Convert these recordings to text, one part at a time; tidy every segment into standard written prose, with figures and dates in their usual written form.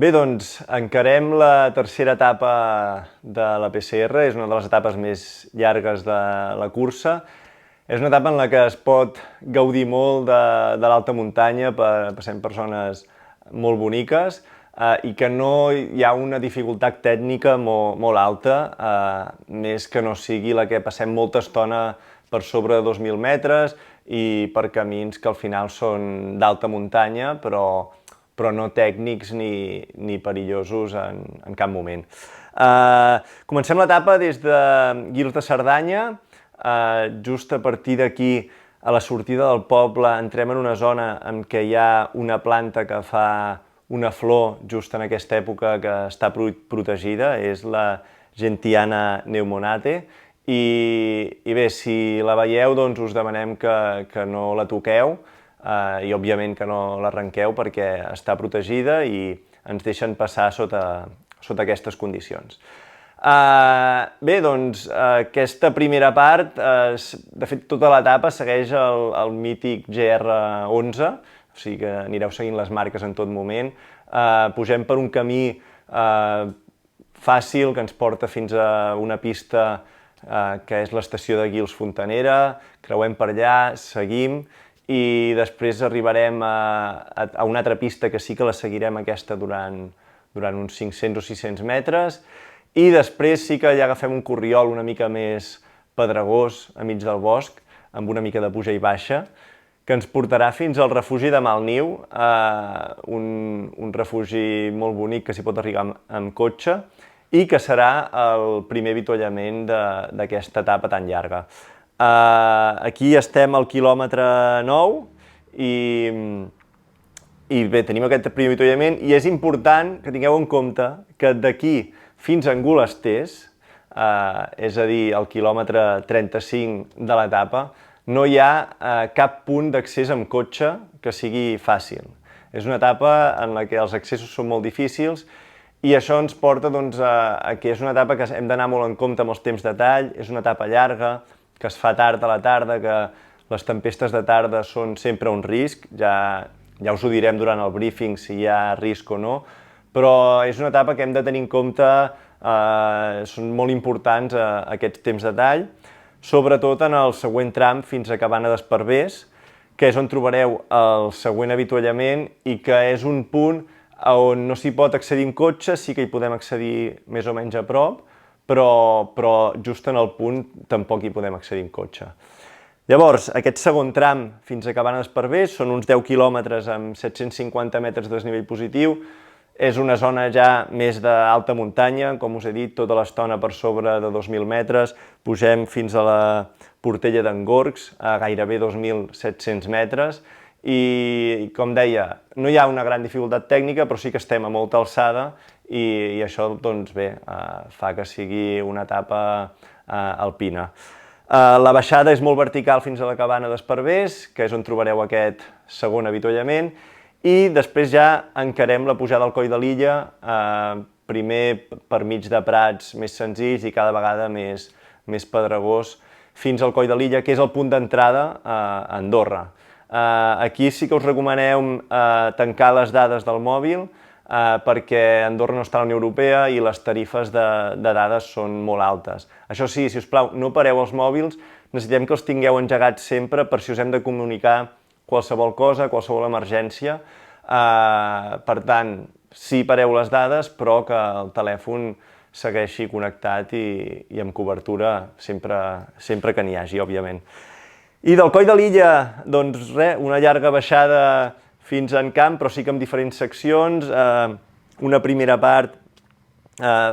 Bé, doncs encarem la tercera etapa de la PCR, és una de les etapes més llargues de la cursa. És una etapa en la que es pot gaudir molt de l'alta muntanya, passem per zones molt boniques i que no hi ha una dificultat tècnica molt alta, més que no sigui la que passem molta estona per sobre de 2.000 metres i per camins que al final són d'alta muntanya, però no tècnics ni perillosos en cap moment. Comencem l'etapa des de Guils de Cerdanya. Just a partir d'aquí, a la sortida del poble, entrem en una zona en què hi ha una planta que fa una flor just en aquesta època que està protegida, és la Gentiana pneumonate, i bé, si la veieu, doncs us demanem que no la toqueu, i òbviament que no l'arrenqueu perquè està protegida i ens deixen passar sota aquestes condicions. Bé, doncs aquesta primera part, de fet tota l'etapa segueix el mític GR11, o sigui que anireu seguint les marques en tot moment. Pugem per un camí fàcil que ens porta fins a una pista que és l'estació de Guils Fontanera, creuem per allà, seguim, i després arribarem a una altra pista que sí que la seguirem aquesta durant uns 500 o 600 metres, i després sí que ja agafem un corriol una mica més pedregós a mig del bosc, amb una mica de puja i baixa, que ens portarà fins al refugi de Malniu, un refugi molt bonic que s'hi pot arribar amb cotxe, i que serà el primer avituallament d'aquesta etapa tan llarga. Aquí estem al quilòmetre 9 i bé, tenim aquest primer avituallament i és important que tingueu en compte que d'aquí fins a Angolestés, és a dir, al quilòmetre 35 de l'etapa, no hi ha cap punt d'accés amb cotxe que sigui fàcil. És una etapa en la que els accessos són molt difícils i això ens porta a que és una etapa que hem d'anar molt en compte amb els temps de tall, és una etapa llarga, que es fa tard a la tarda, que les tempestes de tarda són sempre un risc, ja us ho direm durant el briefing si hi ha risc o no, però és una etapa que hem de tenir en compte, són molt importants aquests temps de tall, sobretot en el següent tram fins a Cabana d'Esparvers, que és on trobareu el següent avituallament i que és un punt on no s'hi pot accedir en cotxe, sí que hi podem accedir més o menys a prop, però just en el punt tampoc hi podem accedir en cotxe. Llavors, aquest segon tram fins a Cabana d'Esparvers són uns 10 quilòmetres amb 750 metres de desnivell positiu. És una zona ja més d'alta muntanya, com us he dit, tota l'estona per sobre de 2.000 metres. Pugem fins a la Portella d'en Gorgs, a gairebé 2.700 metres. I, com deia, no hi ha una gran dificultat tècnica, però sí que estem a molta alçada i això, doncs bé, fa que sigui una etapa alpina. La baixada és molt vertical fins a la Cabana d'Esparvers, que és on trobareu aquest segon avituallament, i després ja encarem la pujada al Coll de Lilla, primer per mig de prats més senzills i cada vegada més pedregós, fins al Coll de Lilla, que és el punt d'entrada a Andorra. Aquí sí que us recomanem tancar les dades del mòbil, perquè Andorra no està a la Unió Europea i les tarifes de dades són molt altes. Això sí, si us plau, no pareu els mòbils, necessitem que els tingueu engegats sempre per si us hem de comunicar qualsevol cosa, qualsevol emergència. Per tant, sí pareu les dades, però que el telèfon segueixi connectat i amb cobertura sempre que n'hi hagi, òbviament. I del Coll de Lilla, doncs res, una llarga baixada fins a Encamp, però sí que amb diferents seccions. Una primera part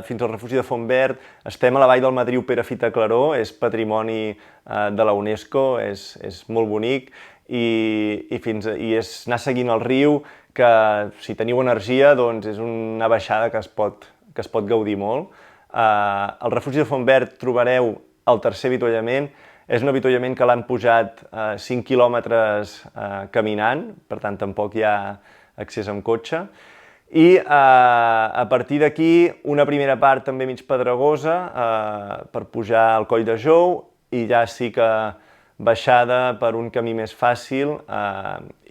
fins al refugi de Fontverd, estem a la vall del Madriu Perafita Claró, és patrimoni de la UNESCO, és molt bonic, i és anar seguint el riu, que si teniu energia doncs és una baixada que es pot gaudir molt. Al refugi de Fontverd trobareu el tercer avituallament. És un avituallament que l'han pujat 5 quilòmetres caminant, per tant tampoc hi ha accés amb cotxe. I a partir d'aquí una primera part també mig pedregosa per pujar al Coll de Jou i ja sí que baixada per un camí més fàcil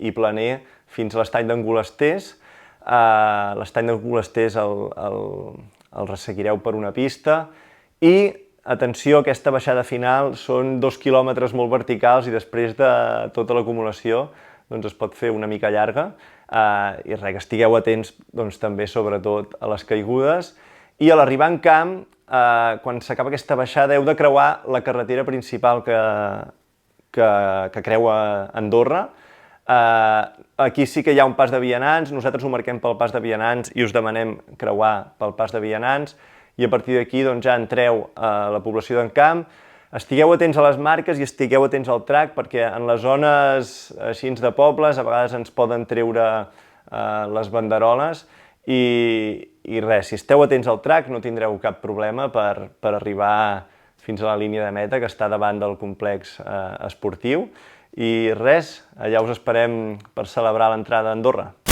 i planer fins a l'estany d'Angolestés. l'estany de Colesters el resseguireu per una pista i, atenció, aquesta baixada final són 2 quilòmetres molt verticals i després de tota l'acumulació doncs es pot fer una mica llarga i res, que estigueu atents doncs, també sobretot a les caigudes i a l'arribar en camp, quan s'acaba aquesta baixada heu de creuar la carretera principal que creua Andorra. Aquí sí que hi ha un pas de vianants, nosaltres ho marquem pel pas de vianants i us demanem creuar pel pas de vianants i a partir d'aquí doncs, ja entreu a la població d'en Camp. Estigueu atents a les marques i estigueu atents al track perquè en les zones així de pobles a vegades ens poden treure les banderoles i res, si esteu atents al track no tindreu cap problema per arribar fins a la línia de meta que està davant del complex esportiu i res, allà us esperem per celebrar l'entrada a Andorra.